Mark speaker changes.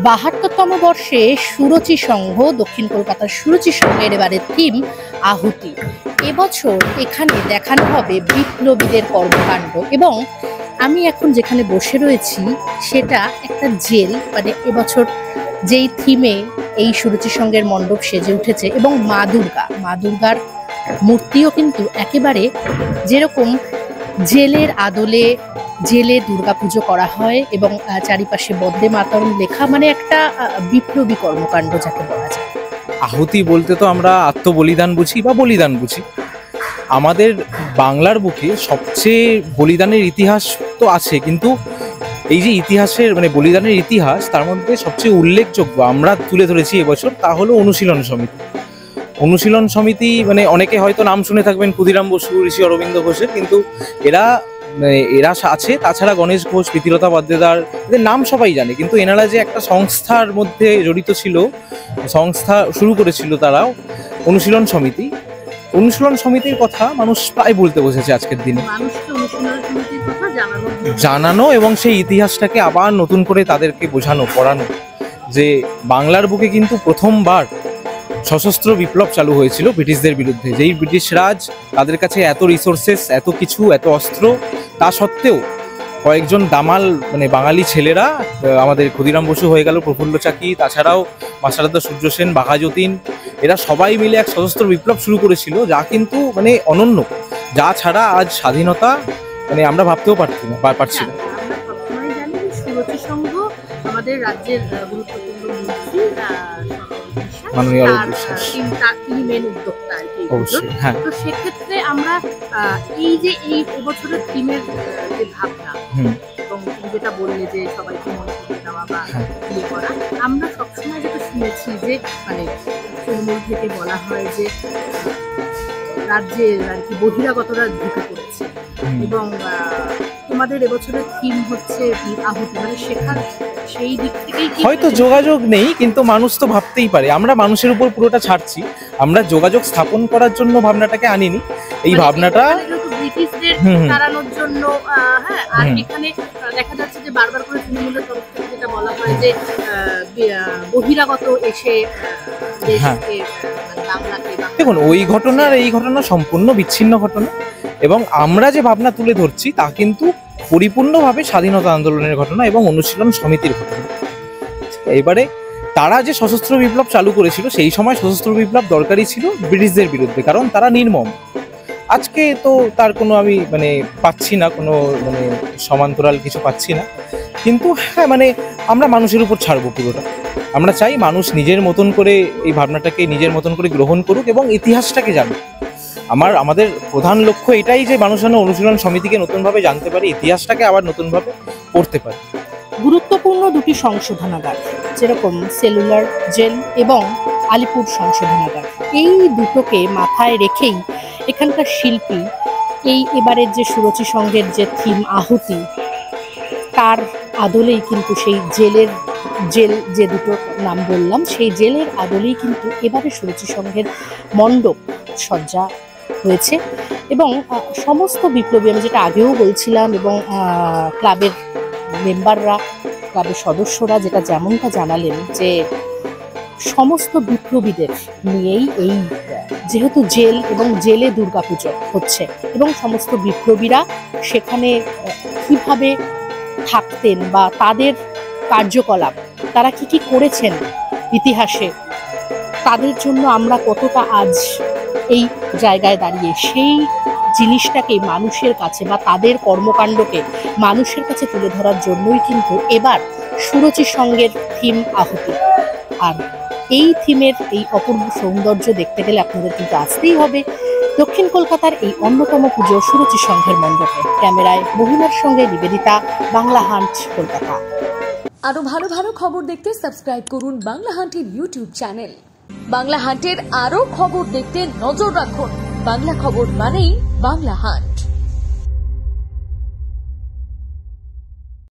Speaker 1: ৭২তম বর্ষে সুরুচি সংঘ, দক্ষিণ কলকাতার সুরুচি সংঘের এবারের থিম আহুতি। এবছর এখানে দেখানো হবে বিপ্লবীদের কর্মকাণ্ড, এবং আমি এখন যেখানে বসে রয়েছি সেটা একটা জেল। মানে এবছর যেই থিমে এই সুরুচি সংঘের মণ্ডপ সেজে উঠেছে, এবং মা দুর্গার মূর্তিও কিন্তু একেবারে যেরকম জেলের আদলে জেলে দুর্গাপুজো করা হয় এবং চারিপাশে বন্দে মাতরম লেখা, মানে একটা বিপ্লবী কর্মকাণ্ড যাকে বলা যায়।
Speaker 2: আহুতি বলতে তো আমরা আত্মবলিদান বুঝি বা বলিদান বুঝি। আমাদের বাংলার বুকে সবচেয়ে বলিদানের ইতিহাস তো আছে, কিন্তু এই যে ইতিহাসের মানে বলিদানের ইতিহাস, তার মধ্যে সবচেয়ে উল্লেখযোগ্য আমরা তুলে ধরেছি এবছর, তা হলো অনুশীলন সমিতি। অনুশীলন সমিতি মানে অনেকে হয়তো নাম শুনে থাকবেন ক্ষুদিরাম বসু, ঋষি অরবিন্দ ঘোষের, কিন্তু এরা আছে। তাছাড়া গণেশ ঘোষ, প্রীতিলতা বাদ্দেদার, এদের নাম সবাই জানে, কিন্তু এনারা যে একটা সংস্থার মধ্যে জড়িত ছিল, সংস্থা শুরু করেছিল তারাও, অনুশীলন সমিতি। অনুশীলন সমিতির কথা মানুষ প্রায় বলতে বসেছে আজকের দিনে, জানানো এবং সেই ইতিহাসটাকে আবার নতুন করে তাদেরকে বোঝানো, পড়ানো যে বাংলার বুকে কিন্তু প্রথমবার সশস্ত্র বিপ্লব চালু হয়েছিল ব্রিটিশদের বিরুদ্ধে। যেই ব্রিটিশ রাজ, তাদের কাছে এত রিসোর্সেস, এত কিছু, এত অস্ত্র, তা সত্ত্বেও কয়েকজন দামাল মানে বাঙালি ছেলেরা, আমাদের ক্ষুদিরাম বসু হয়ে গেল, প্রফুল্ল চাকি, তাছাড়াও মাসারদা সূর্য সেন, বাঘা যতীন, এরা সবাই মিলে এক সশস্ত্র বিপ্লব শুরু করেছিল, যা কিন্তু মানে অনন্য, যা ছাড়া আজ স্বাধীনতা মানে আমরা ভাবতেও পারছি না।
Speaker 1: আমাদের রাজ্যের গুরুত্বপূর্ণ মন্ত্রী
Speaker 2: মাননীয়
Speaker 1: তিনি মেন উদ্যোক্তা আর কি।
Speaker 2: হ্যাঁ,
Speaker 1: তো সেক্ষেত্রে আমরা এই যে এই এবছরের থিমের যে ভাবনা, এবং তুমি যেটা বললে যে সবাইকে মনে করে দেওয়া বা ইয়ে করা, আমরা সবসময় যেটা শুনেছি যে মানে তৃণমূল থেকে বলা হয় যে রাজ্যের আর কি বহিরাগতরা ঢুকে পড়েছে, এবং তোমাদের এবছরের থিম হচ্ছে আহুতি। মানে শেখার সেই দিক থেকেই
Speaker 2: হয়তো যোগাযোগ নেই, কিন্তু মানুষ তো ভাবতেই পারে। আমরা মানুষের উপর পুরোটা ছাড়ছি, আমরা যোগাযোগ স্থাপন করার জন্য ভাবনাটাকে আনিনি। এই ভাবনাটা
Speaker 1: ব্রিটিশদের তাড়ানোর জন্য, হ্যাঁ। আর এখানে দেখা যাচ্ছে যে বারবার করে তৃণমূলের তরফ থেকে যেটা বলা হয় যে বহিরাগত এসে দেশকে বাংলাকে,
Speaker 2: দেখুন ওই ঘটনার এই ঘটনা সম্পূর্ণ বিচ্ছিন্ন ঘটনা, এবং আমরা যে ভাবনা তুলে ধরছি তা কিন্তু পরিপূর্ণভাবে স্বাধীনতা আন্দোলনের ঘটনা এবং অনুশীলন সমিতির ঘটনা। এবারে তারা যে সশস্ত্র বিপ্লব চালু করেছিল, সেই সময় সশস্ত্র বিপ্লব দরকারি ছিল ব্রিটিশদের বিরুদ্ধে, কারণ তারা নির্মম। আজকে তো তার কোনো আমি মানে পাচ্ছি না, কোনো মানে সমান্তরাল কিছু পাচ্ছি না, কিন্তু হ্যাঁ মানে আমরা মানুষের উপর ছাড়বো পুরোটা। আমরা চাই মানুষ নিজের মতন করে এই ভাবনাটাকে নিজের মতন করে গ্রহণ করুক এবং ইতিহাসটাকে জানুক। আমাদের প্রধান লক্ষ্য এটাই যে মানুষ যেন অনুশীলন সমিতিকে নতুনভাবে জানতে পারে, ইতিহাসটাকে আবার নতুনভাবে পড়তে পারে।
Speaker 1: গুরুত্বপূর্ণ দুটি সংশোধনাগার, যেরকম সেলুলার জেল এবং আলিপুর সংশোধনাগার, এই দুটোকে মাথায় রেখেই এখানকার শিল্পী এবারের যে সুরুচি সংঘের যে থিম আহুতি, তার আদলেই কিন্তু সেই জেল যে দুটো নাম বললাম, সেই জেলের আদলেই কিন্তু এবারে সুরুচি সংঘের মণ্ডপ সজ্জা হয়েছে। এবং সমস্ত বিপ্লবী, আমি যেটা আগেও বলছিলাম, এবং ক্লাবের মেম্বাররা, ক্লাবের সদস্যরা যেটা যেমনটা জানালেন যে সমস্ত বিপ্লবীদের নিয়েই এই, যেহেতু জেল এবং জেলে দুর্গাপুজো হচ্ছে, এবং সমস্ত বিপ্লবীরা সেখানে কিভাবে থাকতেন বা তাদের কার্যকলাপ, তারা কি করেছেন ইতিহাসে, তাদের জন্য আমরা কতটা আজ এই জায়গায় দাঁড়িয়ে, সেই জিনিসটাকে মানুষের কাছে বা তাদের কর্মকাণ্ডকে মানুষের কাছে তুলে ধরার জন্যই কিন্তু এবার সুরুচি সংঘের থিম আহুতি। আর এই থিমের এই অপূর্ব সৌন্দর্য দেখতে গেলে আপনাদের কিন্তু আসতেই হবে দক্ষিণ কলকাতার এই অন্যতম পুজো সুরুচি সংঘের মণ্ডপে। ক্যামেরায় মহিমার সঙ্গে নিবেদিতা, বাংলা হান্ট, কলকাতা।
Speaker 3: আরো ভালো ভালো খবর দেখতে সাবস্ক্রাইব করুন বাংলা হান্টের ইউটিউব চ্যানেল। বাংলা হান্টের আরো খবর দেখতে নজর রাখুন। বাংলা খবর মানেই বাংলা হান্ট।